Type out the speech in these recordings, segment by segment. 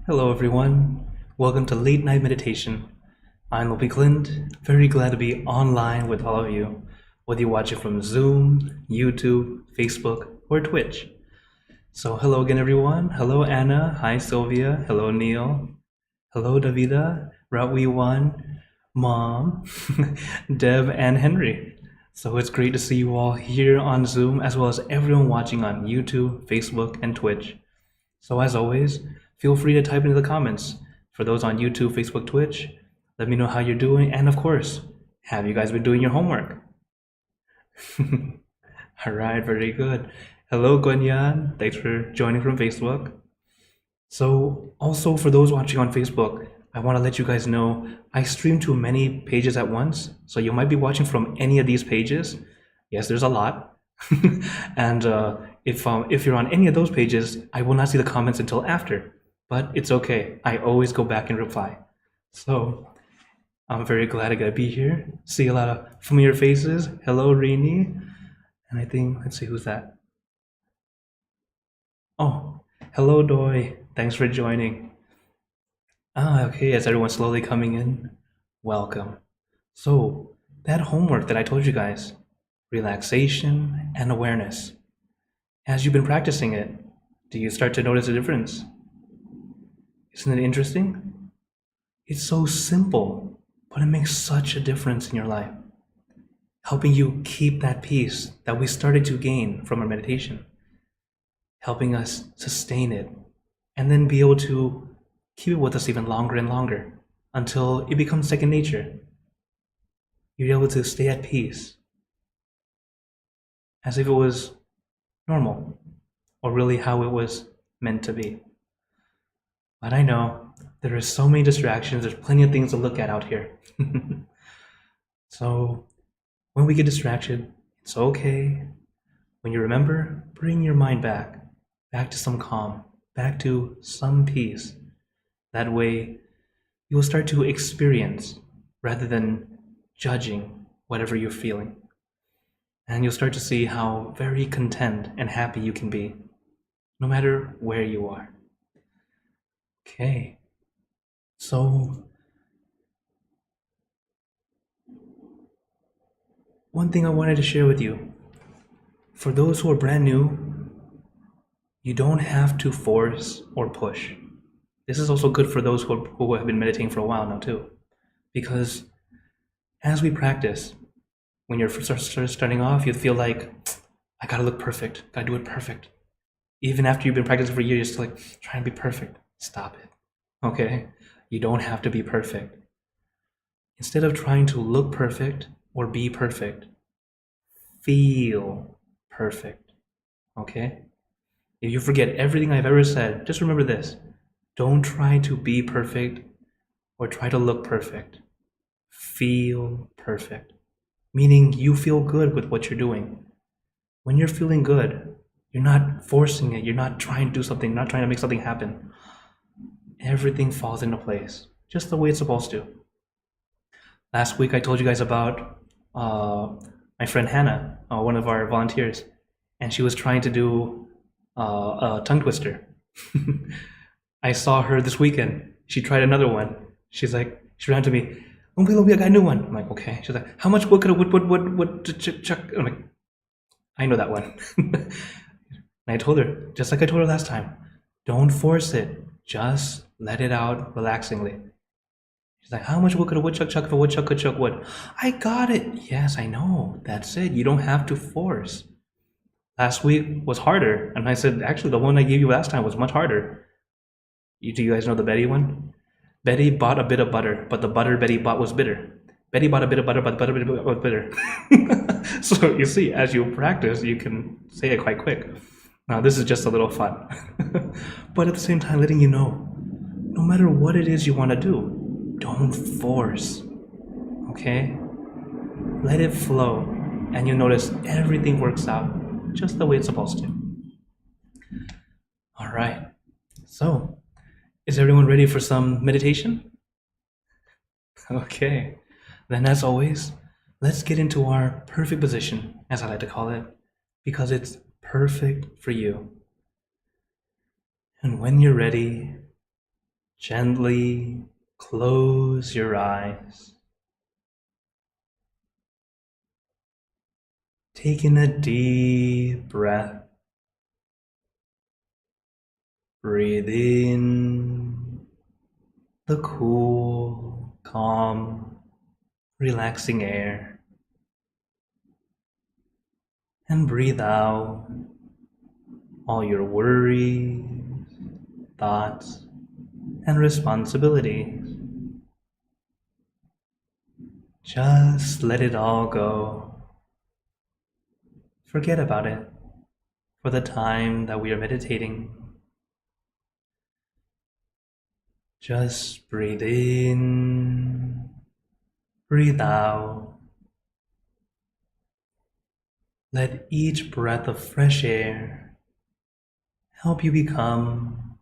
Hello everyone, welcome to Late Night Meditation. I'm Klint, very glad to be online with all of you, whether you watch it from Zoom, YouTube, Facebook, or Twitch. So hello again everyone, hello Anna, hi Sylvia, hello Neil, hello Davida, Route1, Mom, Deb, and Henry. So it's great to see you all here on Zoom, as well as everyone watching on YouTube, Facebook, and Twitch. So as always, feel free to type into the comments. For those on YouTube, Facebook, Twitch, let me know how you're doing. And of course, have you guys been doing your homework? All right, very good. Hello, Guanyan. Thanks for joining from Facebook. So also for those watching on Facebook, I want to let you guys know I stream to many pages at once. So you might be watching from any of these pages. Yes, there's a lot. And if you're on any of those pages, I will not see the comments until after. But it's okay. I always go back and reply. So I'm very glad I got to be here. See a lot of familiar faces. Hello, Rini. And I think, let's see, who's that? Oh, hello, Doi. Thanks for joining. Okay, as everyone's slowly coming in, welcome. So, that homework that I told you guys, relaxation and awareness. As you've been practicing it, do you start to notice a difference? Isn't it interesting? It's so simple, but it makes such a difference in your life, helping you keep that peace that we started to gain from our meditation, helping us sustain it, and then be able to keep it with us even longer and longer until it becomes second nature. You're able to stay at peace as if it was normal, or really how it was meant to be. But I know there are so many distractions, there's plenty of things to look at out here. So when we get distracted, it's okay. When you remember, bring your mind back to some calm, back to some peace. That way, you will start to experience rather than judging whatever you're feeling. And you'll start to see how very content and happy you can be, no matter where you are. Okay, so one thing I wanted to share with you, for those who are brand new, you don't have to force or push. This is also good for those who have been meditating for a while now too, because as we practice, when you're starting off, you feel like, I gotta look perfect, gotta do it perfect. Even after you've been practicing for years, you're still like, trying to be perfect. Stop it, okay? You don't have to be perfect. Instead of trying to look perfect or be perfect, feel perfect, okay? If you forget everything I've ever said, just remember this. Don't try to be perfect or try to look perfect. Feel perfect, meaning you feel good with what you're doing. When you're feeling good, you're not forcing it, you're not trying to do something, not trying to make something happen. Everything falls into place, just the way it's supposed to. Last week I told you guys about my friend Hannah, one of our volunteers, and she was trying to do a tongue twister. I saw her this weekend. She tried another one. She ran to me, Lumpy, I got a new one. I'm like, okay. She's like, how much wood could chuck? I'm like, I know that one. And I told her, just like I told her last time, don't force it. Just let it out relaxingly. She's like, how much wood could a woodchuck chuck if a woodchuck could chuck wood? I got it. Yes, I know. That's it. You don't have to force. Last week was harder. And I said, actually, the one I gave you last time was much harder. Do you guys know the Betty one? Betty bought a bit of butter, but the butter Betty bought was bitter. Betty bought a bit of butter, but the butter Betty bought was bitter. So you see, as you practice, you can say it quite quick. Now, this is just a little fun. But at the same time, letting you know, no matter what it is you want to do, don't force, okay? Let it flow, and you'll notice everything works out just the way it's supposed to. All right, so is everyone ready for some meditation? Okay, then as always, let's get into our perfect position, as I like to call it, because it's perfect for you. And when you're ready, Gently close your eyes. Take in a deep breath. Breathe in the cool, calm, relaxing air. And breathe out all your worries, thoughts, and responsibilities. Just let it all go. Forget about it for the time that we are meditating. Just breathe in, breathe out. Let each breath of fresh air help you become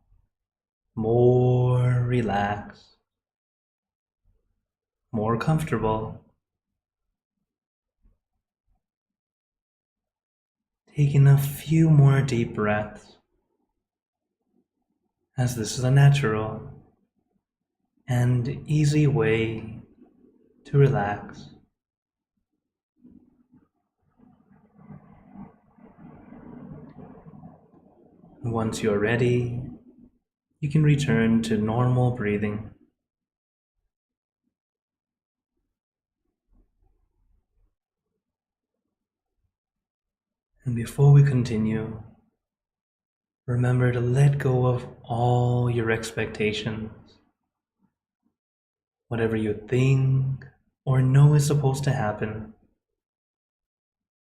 more relaxed, more comfortable. Taking a few more deep breaths, as this is a natural and easy way to relax. Once you're ready, you can return to normal breathing. And before we continue, remember to let go of all your expectations. Whatever you think or know is supposed to happen,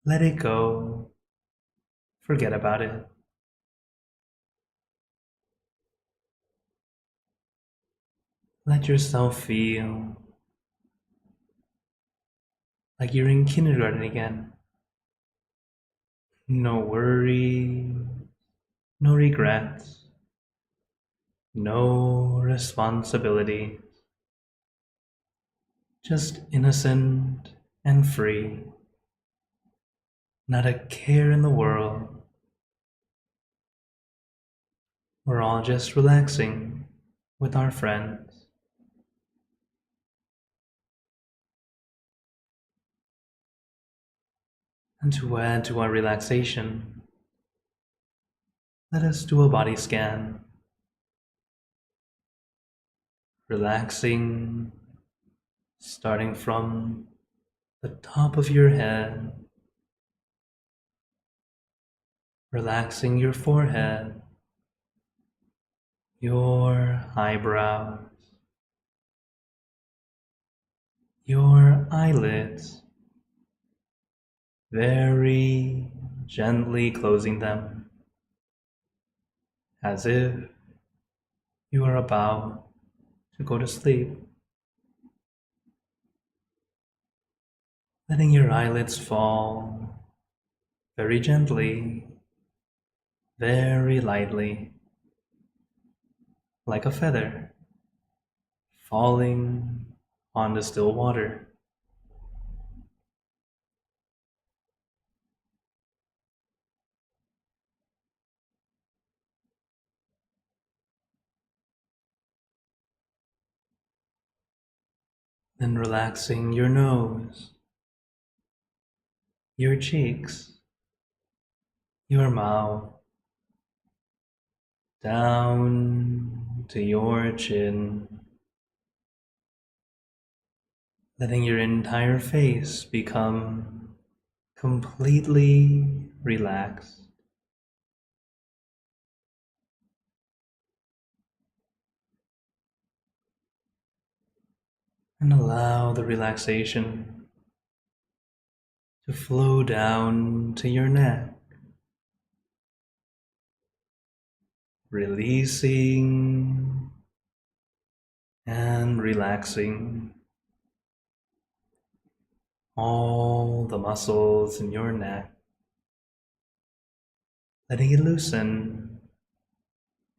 let it go. Forget about it. Let yourself feel like you're in kindergarten again. No worry, no regrets, no responsibility. Just innocent and free. Not a care in the world. We're all just relaxing with our friends. And to add to our relaxation, let us do a body scan. Relaxing, starting from the top of your head, relaxing your forehead, your eyebrows, your eyelids, very gently closing them, as if you are about to go to sleep. Letting your eyelids fall very gently, very lightly, like a feather falling on the still water. Then relaxing your nose, your cheeks, your mouth, down to your chin, letting your entire face become completely relaxed. And allow the relaxation to flow down to your neck, releasing and relaxing all the muscles in your neck, letting it loosen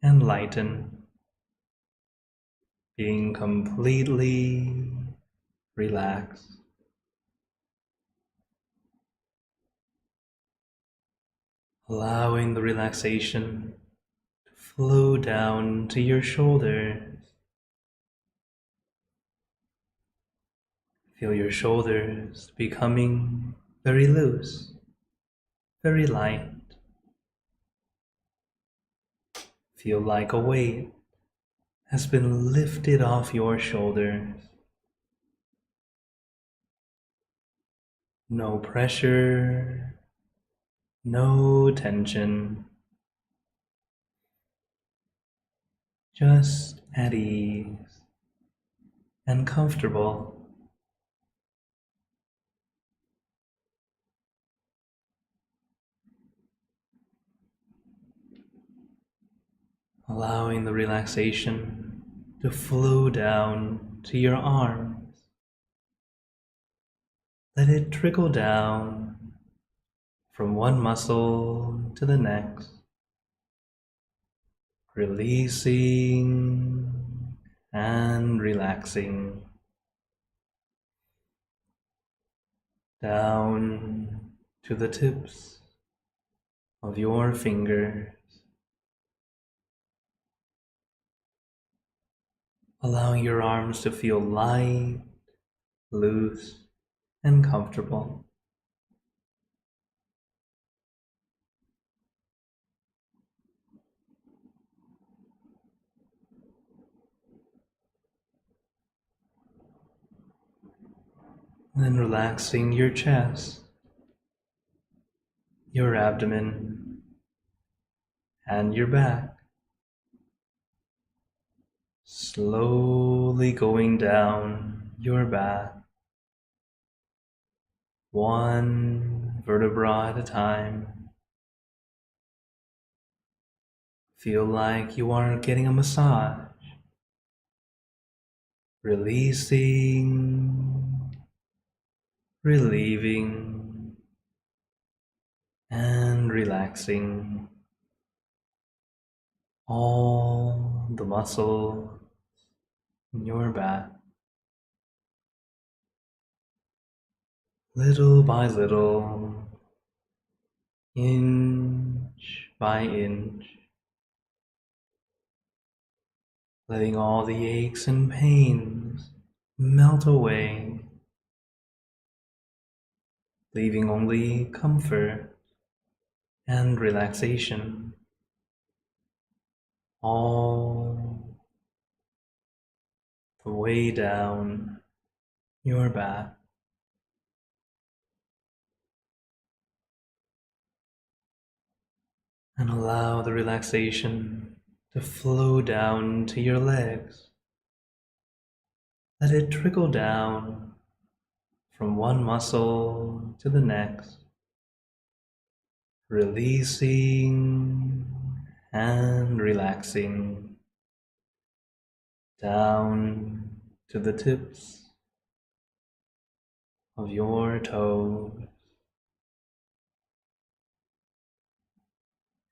and lighten, being completely relaxed. Allowing the relaxation to flow down to your shoulders, Feel your shoulders becoming very loose, very light. Feel like a weight has been lifted off your shoulders. No pressure, no tension. Just at ease and comfortable. Allowing the relaxation to flow down to your arms. Let it trickle down from one muscle to the next, releasing and relaxing. Down to the tips of your fingers. Allowing your arms to feel light, loose, and comfortable. Then relaxing your chest, your abdomen, and your back. Slowly going down your back, one vertebra at a time. Feel like you are getting a massage. Releasing, relieving, and relaxing all the muscles in your back. Little by little, inch by inch, letting all the aches and pains melt away, leaving only comfort and relaxation, all the way down your back. And allow the relaxation to flow down to your legs. Let it trickle down from one muscle to the next, releasing and relaxing down to the tips of your toes.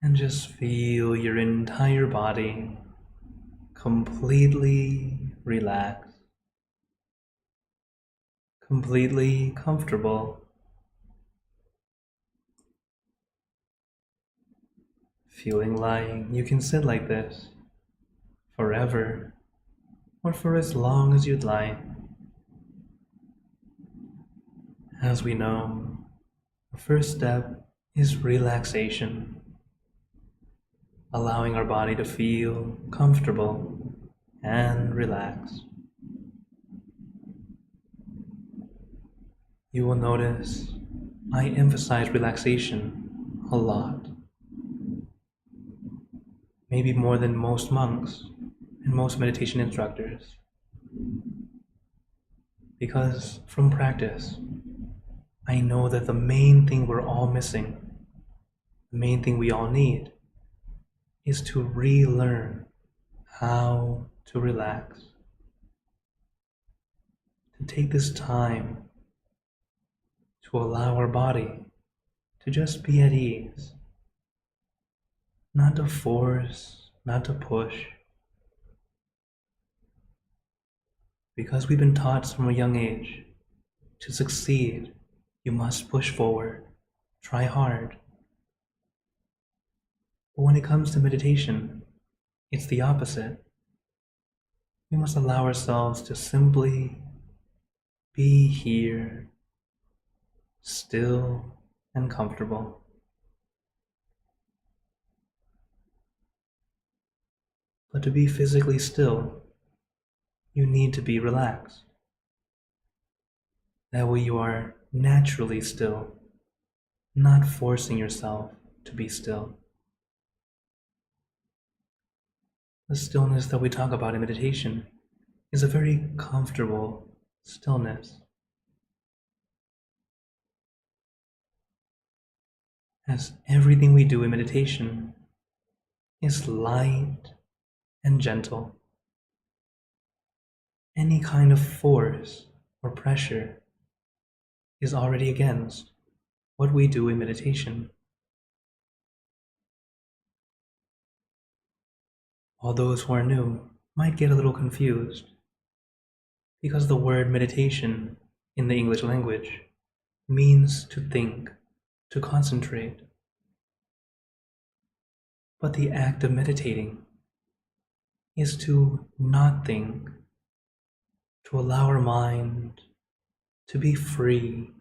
And just feel your entire body completely relaxed, completely comfortable. Feeling like you can sit like this forever or for as long as you'd like. As we know, the first step is relaxation. Allowing our body to feel comfortable and relaxed. You will notice I emphasize relaxation a lot. Maybe more than most monks and most meditation instructors. Because from practice, I know that the main thing we're all missing, the main thing we all need, is to relearn how to relax. To take this time to allow our body to just be at ease. Not to force, not to push. Because we've been taught from a young age, to succeed, you must push forward, try hard. But when it comes to meditation, it's the opposite. We must allow ourselves to simply Be here, still and comfortable. But to be physically still, you need to be relaxed. That way you are naturally still, not forcing yourself to be still. The stillness that we talk about in meditation is a very comfortable stillness. As everything we do in meditation is light and gentle. Any kind of force or pressure is already against what we do in meditation. While those who are new might get a little confused, because the word meditation in the English language means to think, to concentrate. But the act of meditating is to not think, to allow our mind to be free,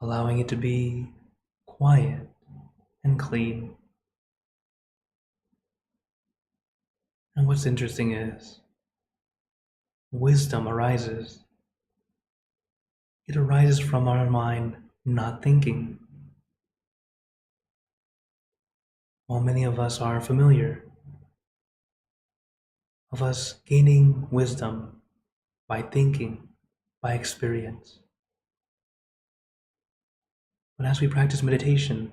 allowing it to be quiet and clean. And what's interesting is wisdom arises. It arises from our mind not thinking. While many of us are familiar of us gaining wisdom by thinking, by experience. But as we practice meditation,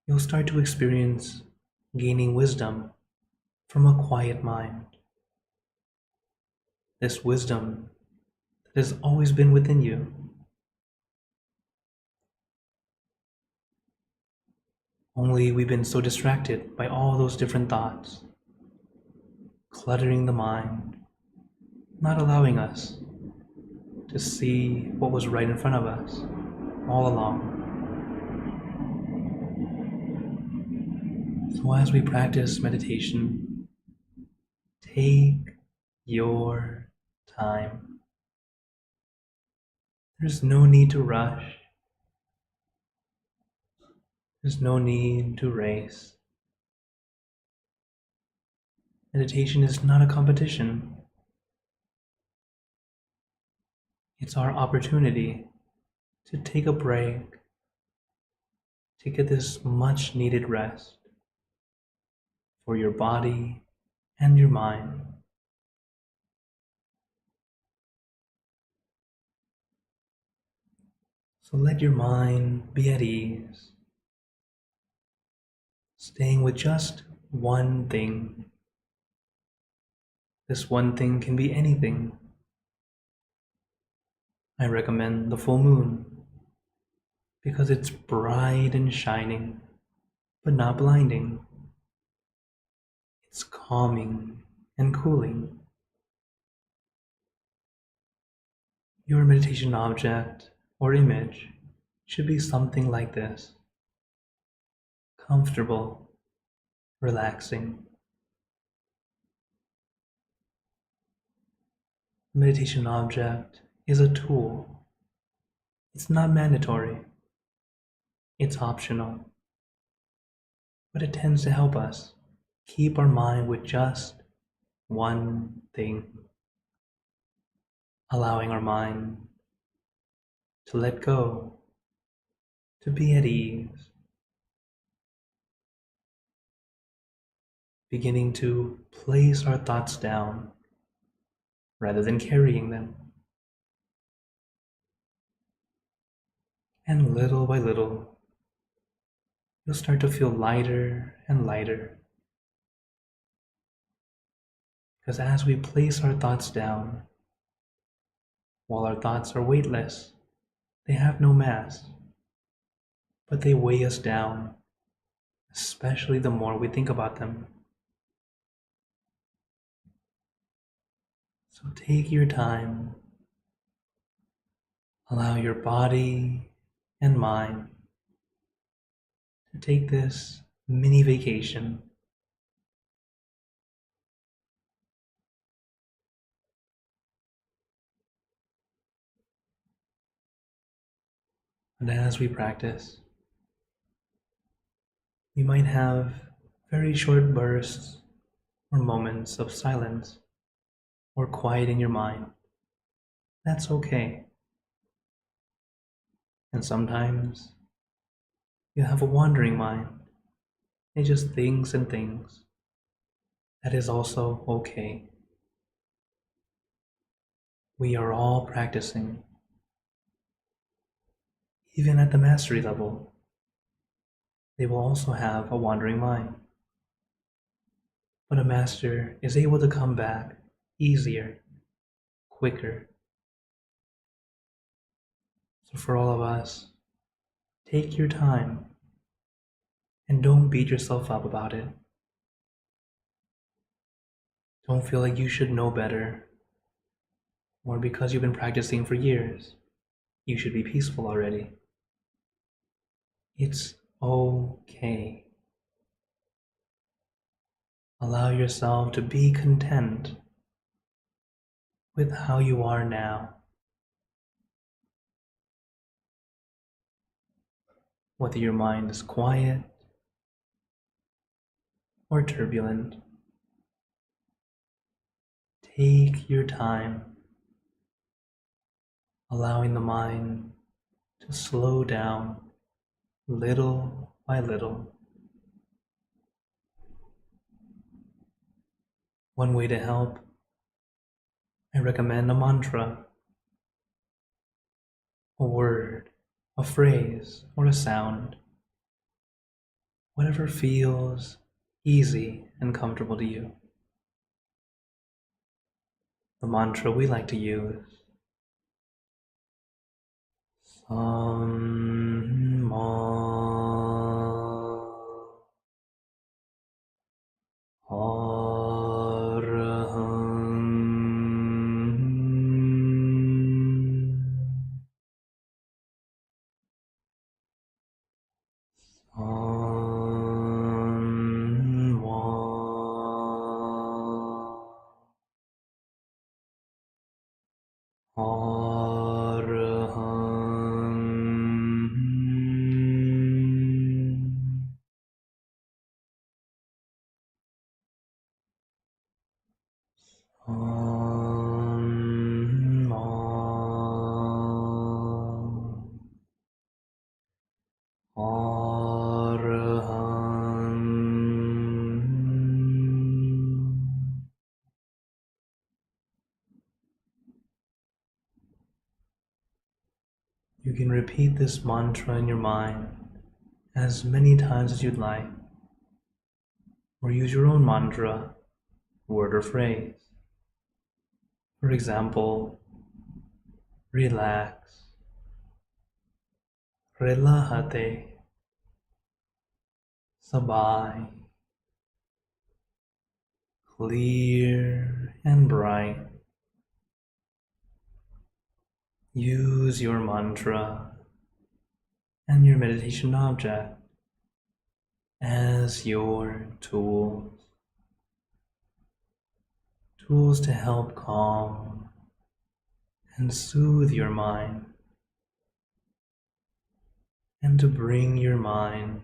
you'll start to experience gaining wisdom from a quiet mind. This wisdom that has always been within you. Only we've been so distracted by all those different thoughts, cluttering the mind, not allowing us to see what was right in front of us all along. So as we practice meditation, take your time. There's no need to rush. There's no need to race. Meditation is not a competition. It's our opportunity to take a break, to get this much needed rest for your body and your mind. So let your mind be at ease, staying with just one thing. This one thing can be anything. I recommend the full moon because it's bright and shining, but not blinding. It's calming and cooling. Your meditation object or image should be something like this: comfortable, relaxing. Meditation object is a tool. It's not mandatory. It's optional. But it tends to help us keep our mind with just one thing, allowing our mind to let go, to be at ease, beginning to place our thoughts down rather than carrying them. And little by little, you'll start to feel lighter and lighter. Because as we place our thoughts down, while our thoughts are weightless, they have no mass, but they weigh us down, especially the more we think about them. So take your time, allow your body and mind to take this mini vacation. But as we practice, you might have very short bursts or moments of silence or quiet in your mind. That's okay. And sometimes you have a wandering mind. It just thinks and thinks. That is also okay. We are all practicing. Even at the mastery level, they will also have a wandering mind. But a master is able to come back easier, quicker. So for all of us, take your time and don't beat yourself up about it. Don't feel like you should know better, or because you've been practicing for years, you should be peaceful already. It's okay. Allow yourself to be content with how you are now. Whether your mind is quiet or turbulent, take your time, allowing the mind to slow down little by little. One way to help, I recommend a mantra, a word, a phrase, or a sound, whatever feels easy and comfortable to you. The mantra we like to use, You can repeat this mantra in your mind as many times as you'd like, or use your own mantra, word or phrase. For example, relax, relájate, sabay, clear and bright. Use your mantra and your meditation object as your tools to help calm and soothe your mind, and to bring your mind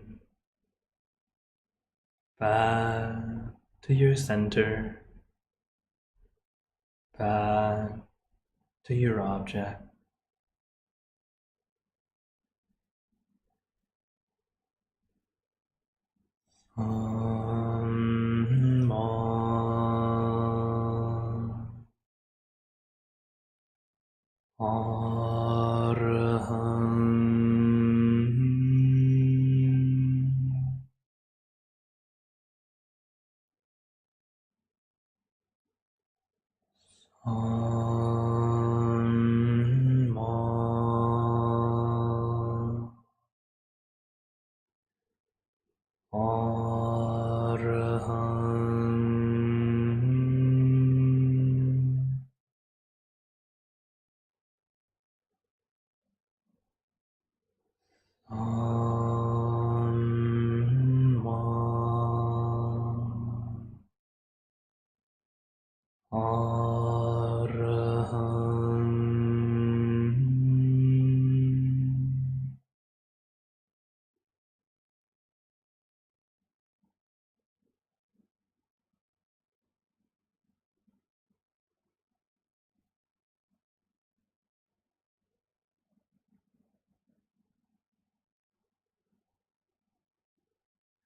back to your center, back to your object.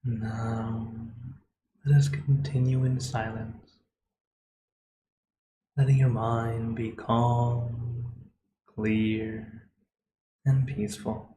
Now, let us continue in silence, letting your mind be calm, clear, and peaceful.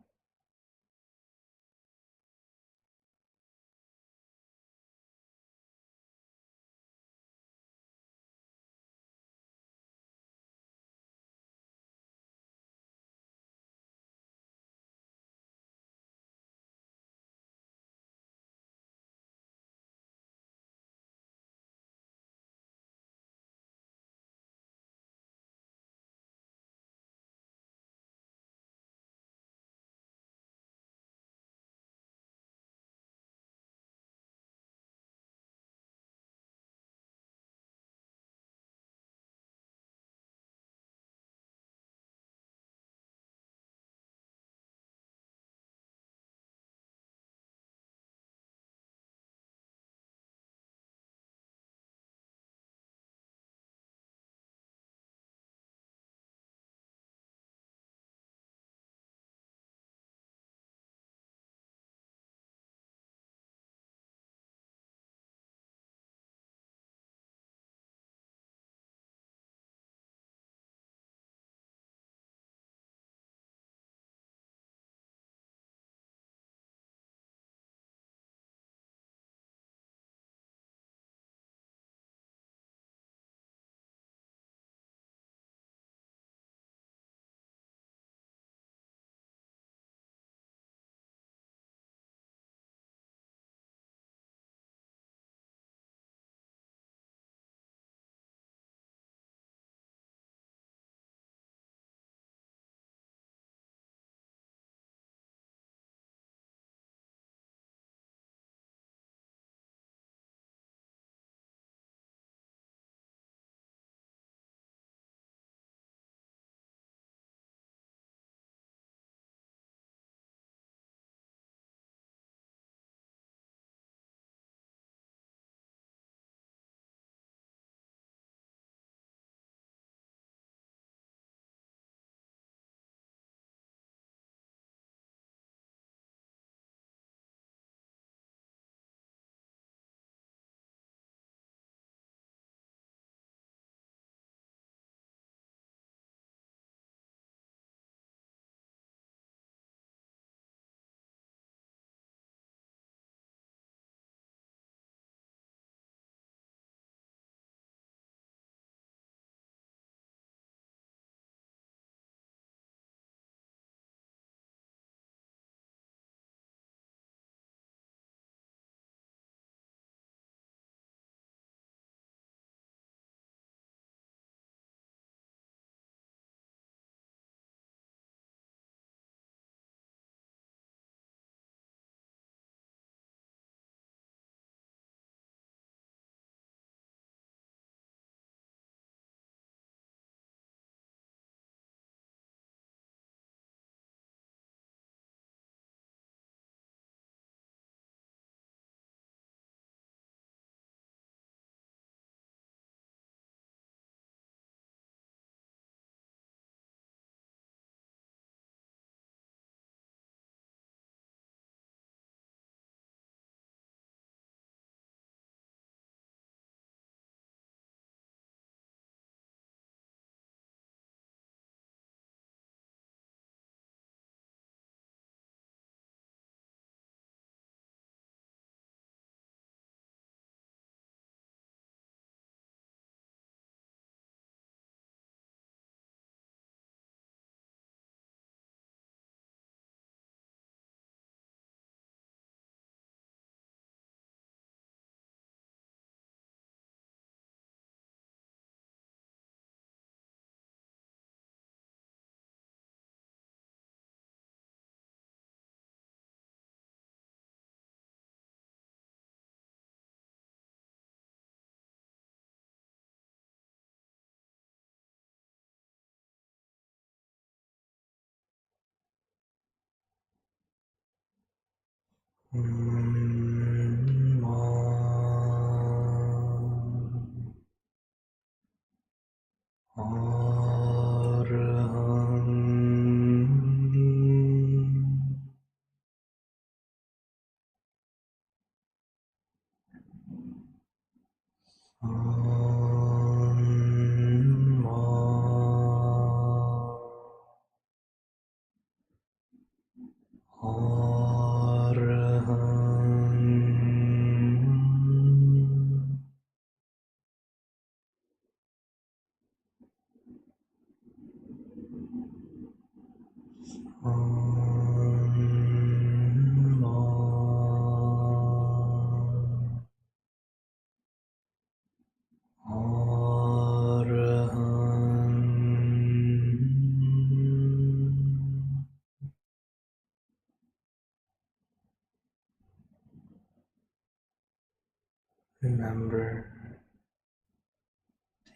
Remember,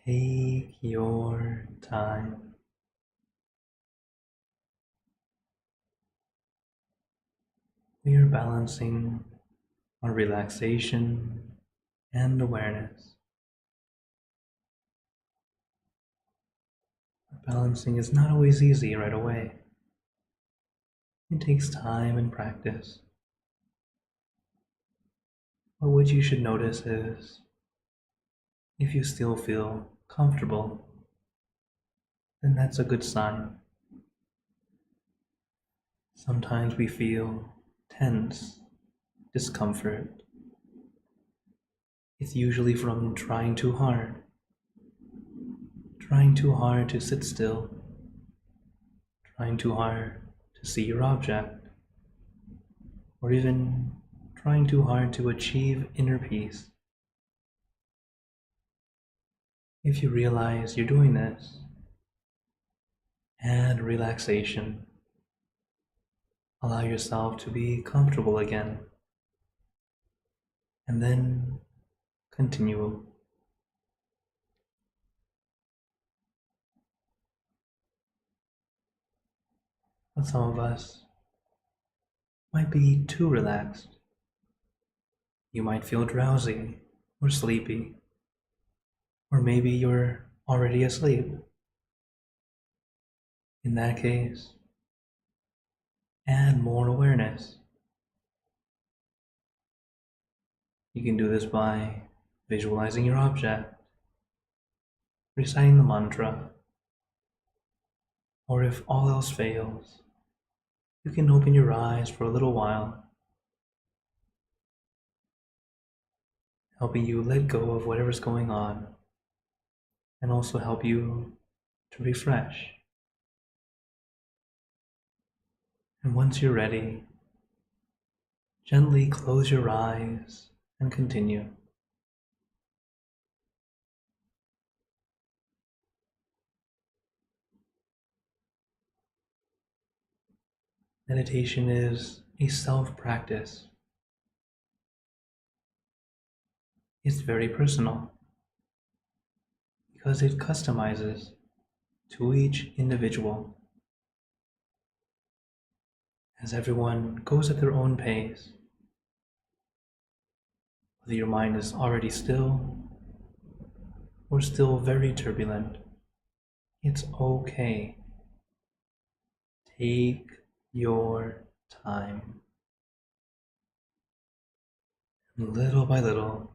take your time. We are balancing on relaxation and awareness. Balancing is not always easy right away. It takes time and practice. But what you should notice is if you still feel comfortable, then that's a good sign. Sometimes we feel tense, discomfort. It's usually from trying too hard to sit still, trying too hard to see your object, or even trying too hard to achieve inner peace. If you realize you're doing this, add relaxation. Allow yourself to be comfortable again, and then continue. But some of us might be too relaxed. You might feel drowsy or sleepy, or maybe you're already asleep. In that case, add more awareness. You can do this by visualizing your object, reciting the mantra, or if all else fails, you can open your eyes for a little while, helping you let go of whatever's going on, and also help you to refresh. And once you're ready, gently close your eyes and continue. Meditation is a self-practice. It's very personal because it customizes to each individual. As everyone goes at their own pace, whether your mind is already still or still very turbulent, it's okay. Take your time. And little by little,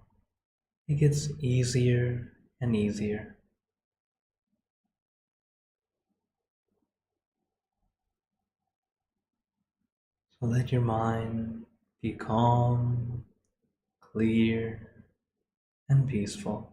it gets easier and easier. So let your mind be calm, clear, and peaceful.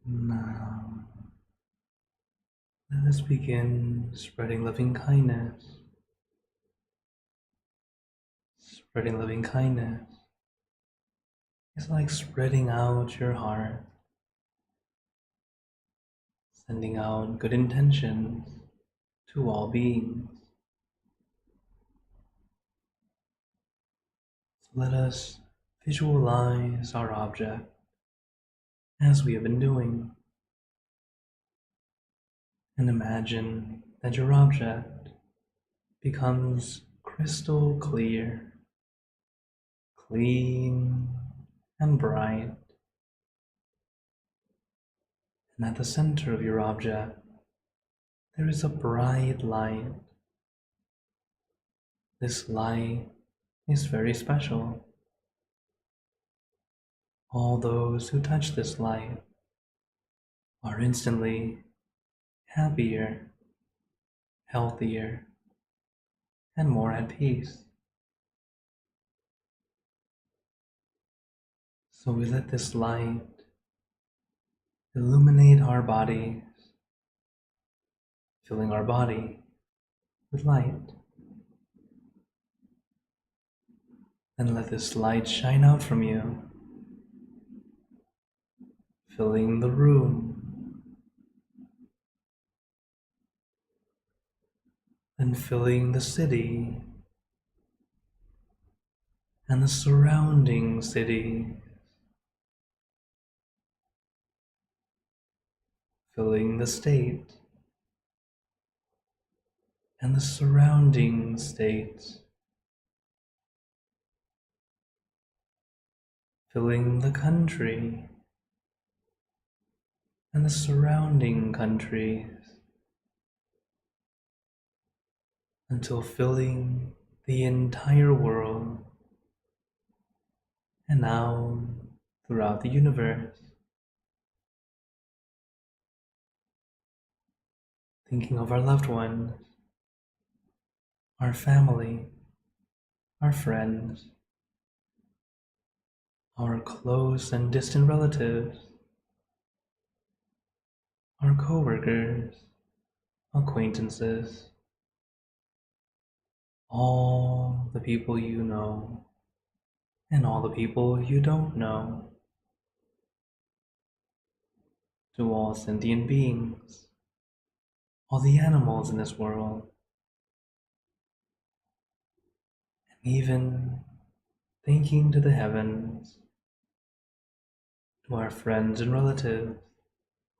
Now, let us begin spreading loving kindness. Spreading loving kindness is like spreading out your heart, sending out good intentions to all beings. So let us visualize our object as we have been doing, and imagine that your object becomes crystal clear, clean and bright, and at the center of your object there is a bright light. This light is very special. All those who touch this light are instantly happier, healthier, and more at peace. So we let this light illuminate our bodies, filling our body with light. Then let this light shine out from you, filling the room, and filling the city and the surrounding cities, filling the state and the surrounding states, filling the country and the surrounding countries, until filling the entire world, and now throughout the universe. Thinking of our loved ones, our family, our friends, our close and distant relatives, our co-workers, acquaintances, all the people you know, and all the people you don't know, to all sentient beings, all the animals in this world, and even thinking to the heavens, to our friends and relatives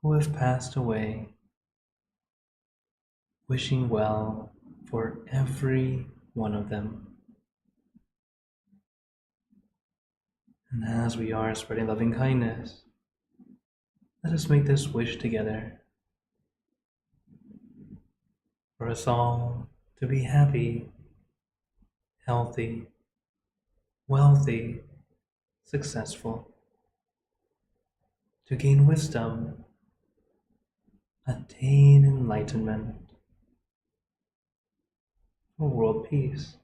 who have passed away, wishing well for every one of them. And as we are spreading loving kindness, let us make this wish together for us all to be happy, healthy, wealthy, successful, to gain wisdom, attain enlightenment, for world peace.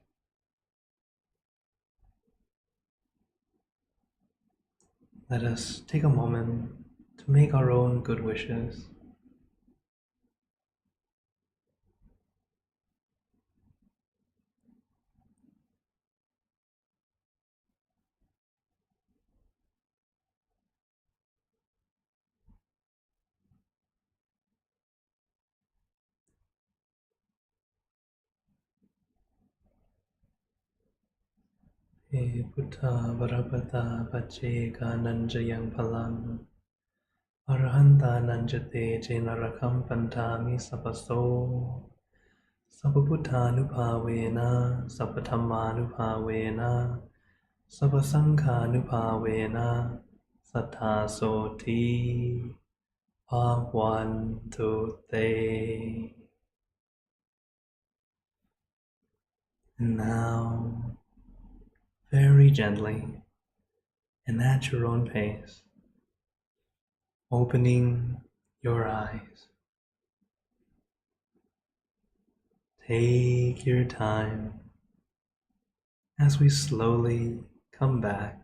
Let us take a moment to make our own good wishes. He Buddha Varapata Pacheka Nanjayang Palam Arahanta Nanjate Jenarakam Pantami Sapaso Sapabuddhanupavena Sapathammanupavena Sapasankhanupavena Sathasoti Bhavantu Te. And now, very gently and at your own pace, opening your eyes. Take your time as we slowly come back.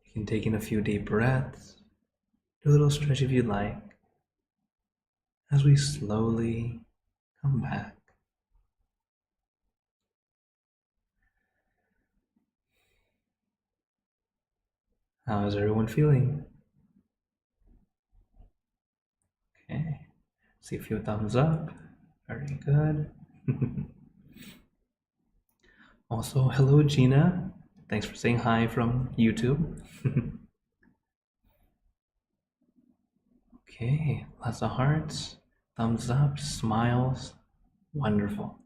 You can take in a few deep breaths Do a little stretch if you'd like, as we slowly come back. How is everyone feeling? Okay, see a few thumbs up. Very good. Also, hello Gina. Thanks for saying hi from YouTube. Okay, lots of hearts, thumbs up, smiles. Wonderful.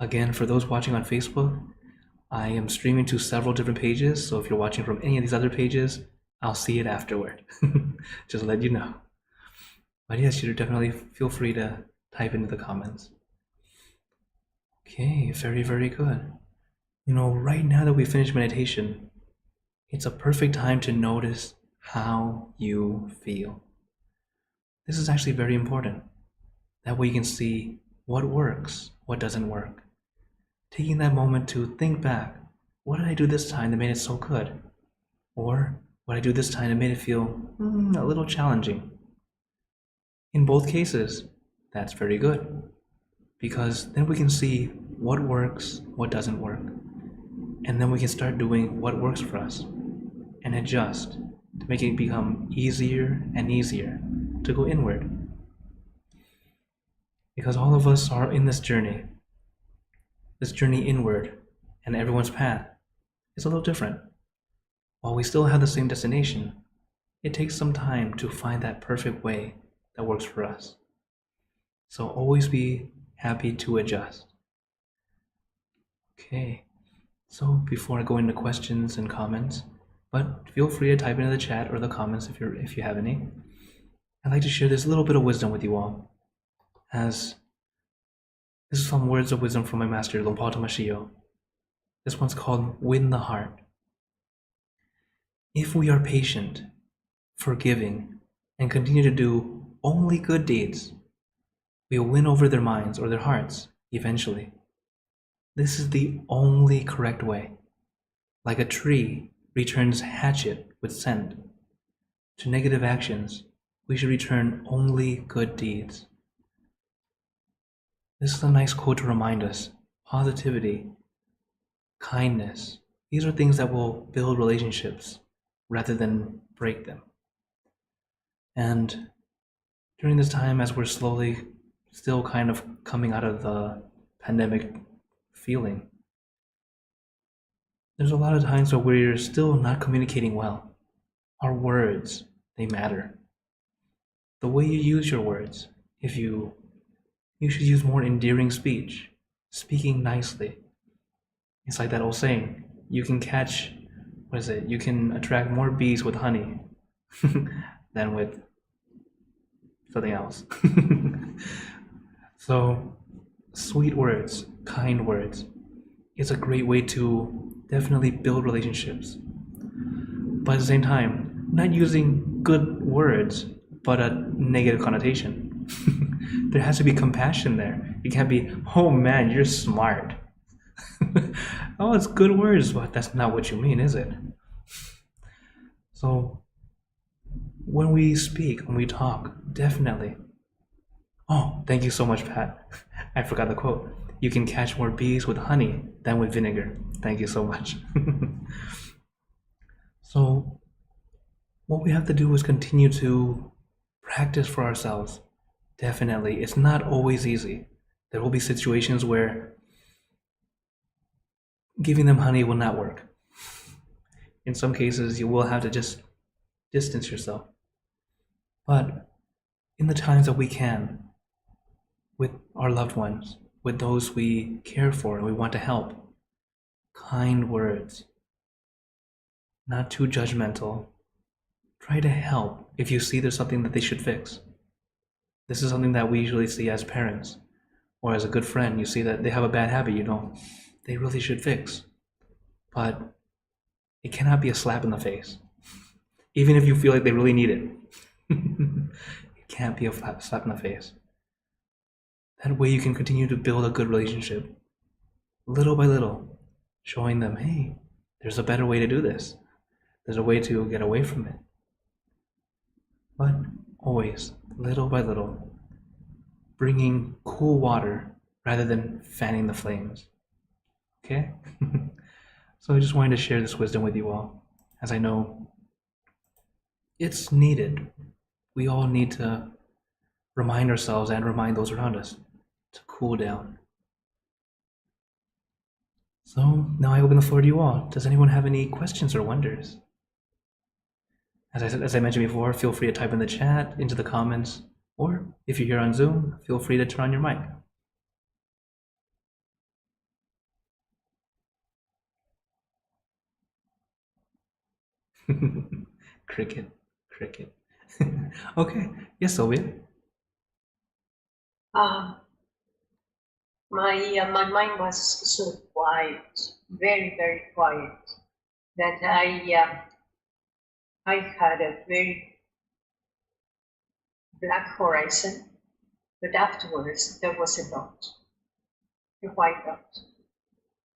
Again, for those watching on Facebook, I am streaming to several different pages, so if you're watching from any of these other pages, I'll see it afterward. Just let you know. But yes, you definitely feel free to type into the comments. Okay, very, very good. You know, right now that we finished meditation, it's a perfect time to notice how you feel. This is actually very important. That way you can see what works, what doesn't work. Taking that moment to think back, what did I do this time that made it so good? Or what did I do this time that made it feel a little challenging? In both cases, that's very good, because then we can see what works, what doesn't work, and then we can start doing what works for us and adjust to make it become easier and easier to go inward. Because all of us are in this journey inward, and everyone's path is a little different. While we still have the same destination, it takes some time to find that perfect way that works for us. So always be happy to adjust. Okay, so before I go into questions and comments, but feel free to type into the chat or the comments if you have any. I'd like to share this little bit of wisdom with you all, as this is some words of wisdom from my master, Longpo Tamashiyo. This one's called Win the Heart. If we are patient, forgiving, and continue to do only good deeds, we will win over their minds or their hearts eventually. This is the only correct way. Like a tree returns hatchet with scent, to negative actions, we should return only good deeds. This is a nice quote to remind us. Positivity, kindness, these are things that will build relationships rather than break them. And during this time, as we're slowly still kind of coming out of the pandemic feeling, there's a lot of times where we're still not communicating well. Our words, they matter. The way you use your words, you should use more endearing speech, speaking nicely. It's like that old saying, you can attract more bees with honey than with something else. So, sweet words, kind words, is a great way to definitely build relationships. But at the same time, not using good words, but a negative connotation. There has to be compassion there. You can't be, oh man, you're smart. Oh, it's good words, but that's not what you mean, is it? So, when we speak, when we talk, definitely. Oh, thank you so much, Pat. I forgot the quote. You can catch more bees with honey than with vinegar. Thank you so much. So, what we have to do is continue to practice for ourselves. Definitely, it's not always easy. There will be situations where giving them honey will not work. In some cases, you will have to just distance yourself. But in the times that we can, with our loved ones, with those we care for and we want to help, kind words, not too judgmental. Try to help if you see there's something that they should fix. This is something that we usually see as parents, or as a good friend. You see that they have a bad habit, they really should fix. But it cannot be a slap in the face. Even if you feel like they really need it. It can't be a slap in the face. That way you can continue to build a good relationship, little by little, showing them, hey, there's a better way to do this. There's a way to get away from it. but always, little by little, bringing cool water rather than fanning the flames. Okay? So I just wanted to share this wisdom with you all, as I know it's needed. We all need to remind ourselves and remind those around us to cool down. So now I open the floor to you all. Does anyone have any questions or wonders? As I mentioned before, feel free to type in the chat, into the comments, or if you're here on Zoom, feel free to turn on your mic. Cricket. Okay, yes, Sylvia. My mind was so quiet, very, very quiet, that I had a very black horizon, but afterwards there was a dot, a white dot,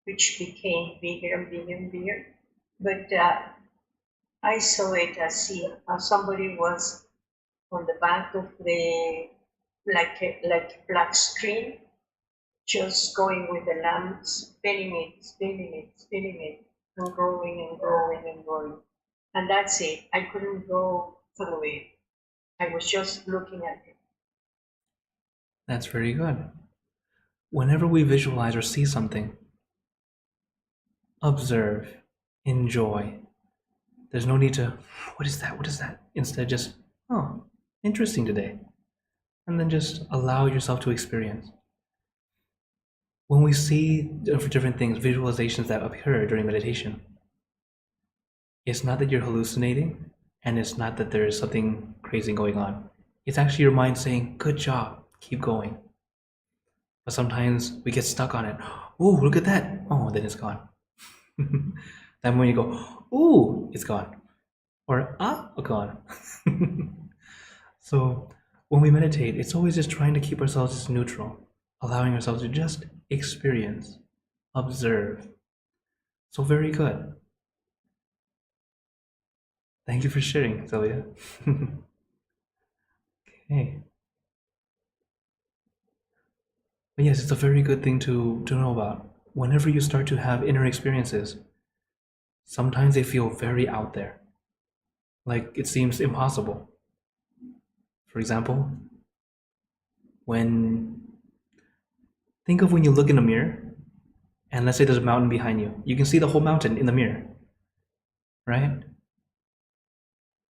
which became bigger and bigger and bigger. But I saw it as if somebody was on the back of the like a black screen, just going with the lamp, spinning it, and growing and growing and growing. And that's it. I couldn't go through it. I was just looking at it. That's very good. Whenever we visualize or see something, observe, enjoy. There's no need to, what is that? Instead, just, oh, interesting today. And then just allow yourself to experience. When we see different things, visualizations that occur during meditation, it's not that you're hallucinating, and it's not that there is something crazy going on. It's actually your mind saying, good job, keep going. But sometimes we get stuck on it. Oh, look at that. Oh, then it's gone. Then when you go, oh, it's gone. Or, gone. So when we meditate, it's always just trying to keep ourselves just neutral, allowing ourselves to just experience, observe. So very good. Thank you for sharing, Celia. Okay. But yes, it's a very good thing to know about. Whenever you start to have inner experiences, sometimes they feel very out there. Like it seems impossible. For example, think of when you look in a mirror, and let's say there's a mountain behind you. You can see the whole mountain in the mirror, right?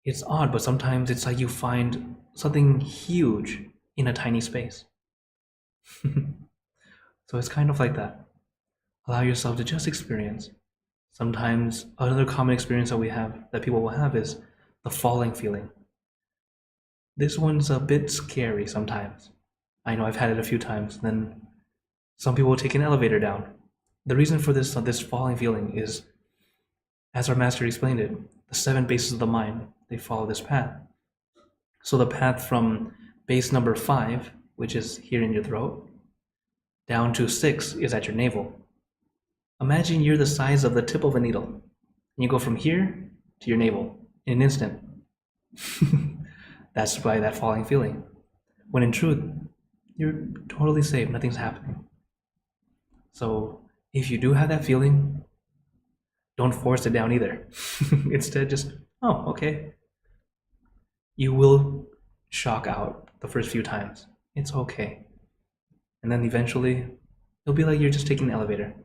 It's odd, but sometimes it's like you find something huge in a tiny space. So it's kind of like that. Allow yourself to just experience. Sometimes another common experience that people will have is the falling feeling. This one's a bit scary sometimes. I know I've had it a few times. Then some people will take an elevator down. The reason for this falling feeling is, as our master explained it, the 7 bases of the mind, they follow this path. So the path from base number 5, which is here in your throat, down to 6 is at your navel. Imagine you're the size of the tip of a needle, and you go from here to your navel in an instant. That's why that falling feeling. When in truth, you're totally safe, nothing's happening. So if you do have that feeling, don't force it down either. Instead, just, oh, okay. You will shock out the first few times. It's okay. And then eventually, it'll be like you're just taking the elevator.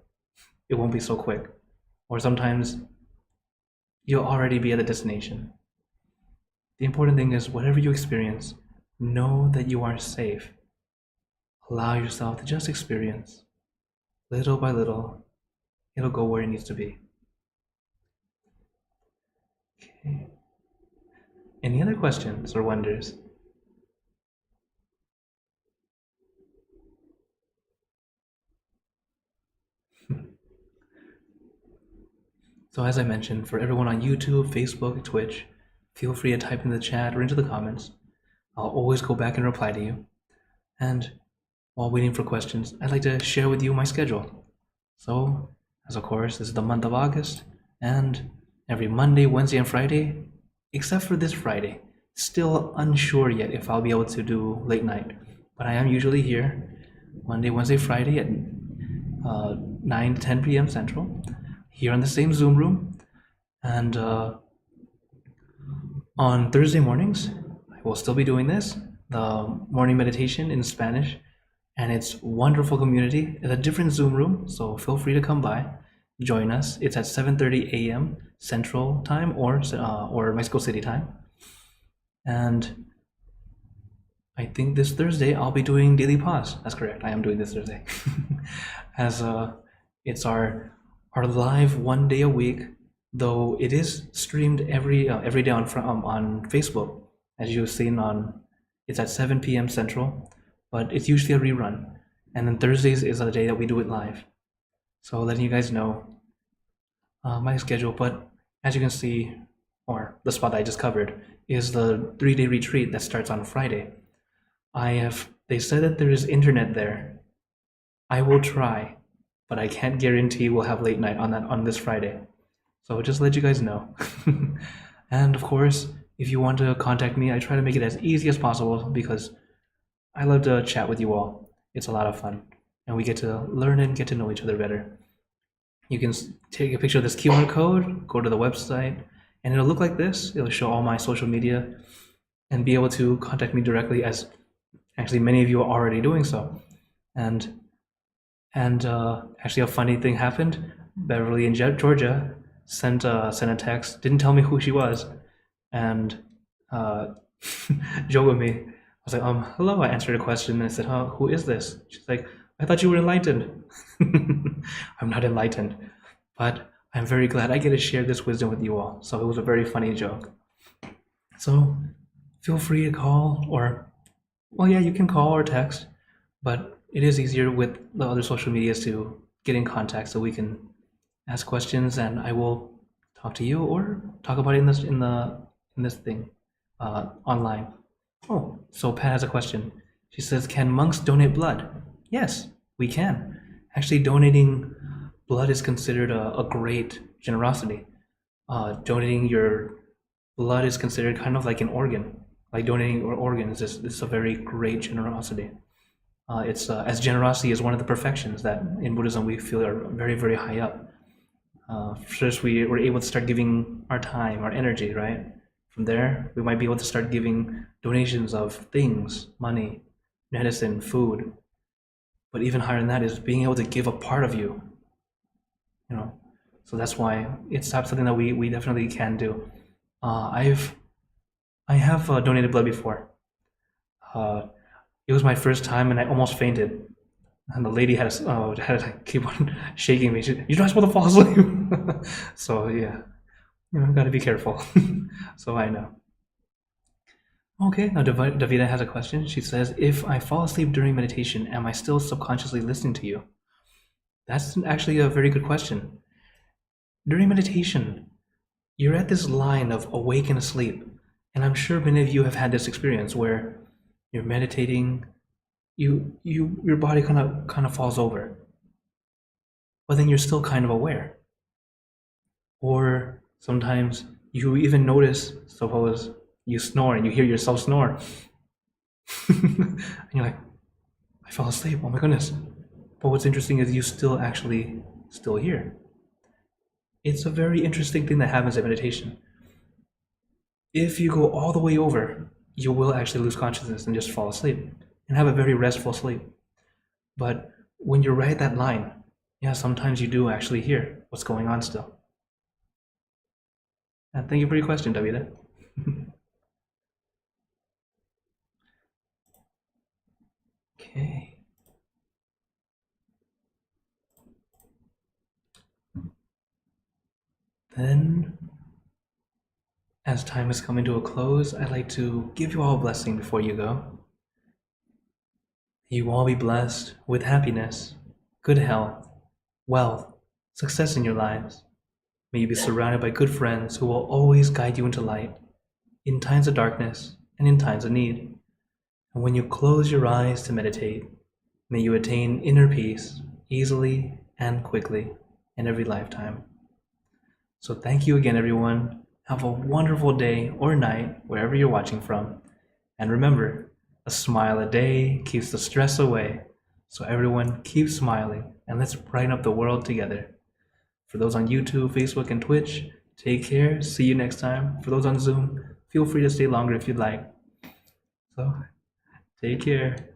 It won't be so quick. Or sometimes, you'll already be at the destination. The important thing is, whatever you experience, know that you are safe. Allow yourself to just experience. Little by little, it'll go where it needs to be. Okay. Any other questions or wonders? So as I mentioned, for everyone on YouTube, Facebook, Twitch, feel free to type in the chat or into the comments. I'll always go back and reply to you. And while waiting for questions, I'd like to share with you my schedule. So, as of course, this is the month of August, and every Monday, Wednesday, and Friday, except for this Friday, Still unsure yet if I'll be able to do late night, but I am usually here Monday, Wednesday, Friday at 9 to 10 p.m. Central, here in the same Zoom room. And on Thursday mornings, I will still be doing this, the morning meditation in Spanish, and it's wonderful community. It's a different Zoom room, so feel free to come by, join us. It's at 7:30 a.m. Central Time or Mexico City time. And I think this Thursday I'll be doing Daily Pause. That's correct. I am doing this Thursday, as it's our live 1 day a week. Though it is streamed every day on Facebook, as you've seen it's at 7 p.m. Central, but it's usually a rerun. And then Thursdays is the day that we do it live. So letting you guys know my schedule. But as you can see, or the spot that I just covered, is the 3-day retreat that starts on Friday. They said that there is internet there. I will try, but I can't guarantee we'll have late night on this Friday. So just let you guys know. And of course, if you want to contact me, I try to make it as easy as possible because I love to chat with you all. It's a lot of fun, and we get to learn and get to know each other better. You can take a picture of this QR code, go to the website, and it'll look like this. It'll show all my social media and be able to contact me directly, as actually many of you are already doing so. And actually a funny thing happened. Beverly in Georgia sent a text, didn't tell me who she was, and joked with me. I was like, hello, I answered a question, and I said, who is this? She's like, I thought you were enlightened. I'm not enlightened, but I'm very glad I get to share this wisdom with you all. So it was a very funny joke. So feel free to call you can call or text, but it is easier with the other social medias to get in contact so we can ask questions, and I will talk to you or talk about it in this thing online. Oh, so Pat has a question. She says, can monks donate blood? Yes, we can. Actually, donating blood is considered a great generosity. Donating your blood is considered kind of like an organ. Like donating organs is a very great generosity. As generosity is one of the perfections that in Buddhism we feel are very, very high up. First, we were able to start giving our time, our energy, right? From there, we might be able to start giving donations of things, money, medicine, food. But even higher than that is being able to give a part of you. So that's why it's something that we definitely can do. I have donated blood before. It was my first time, and I almost fainted. And the lady had to keep on shaking me. You're not supposed to fall asleep. So yeah, gotta be careful. So I know. Okay, now Davida has a question. She says, if I fall asleep during meditation, am I still subconsciously listening to you? That's actually a very good question. During meditation, you're at this line of awake and asleep. And I'm sure many of you have had this experience where you're meditating, your body kind of falls over, but then you're still kind of aware. Or sometimes you even notice, suppose you snore and you hear yourself snore, and you're like, I fell asleep, oh my goodness. But what's interesting is you still here. It's a very interesting thing that happens in meditation. If you go all the way over, you will actually lose consciousness and just fall asleep and have a very restful sleep. But when you're right at that line, yeah, sometimes you do actually hear what's going on still. And thank you for your question, Davida. Okay. Then, as time is coming to a close, I'd like to give you all a blessing before you go. You all be blessed with happiness, good health, wealth, success in your lives. May you be surrounded by good friends who will always guide you into light, in times of darkness and in times of need. And when you close your eyes to meditate, may you attain inner peace easily and quickly in every lifetime. So thank you again, everyone. Have a wonderful day or night, wherever you're watching from. And remember, a smile a day keeps the stress away. So everyone keep smiling and let's brighten up the world together. For those on YouTube, Facebook, and Twitch, take care. See you next time. For those on Zoom, feel free to stay longer if you'd like. So, take care.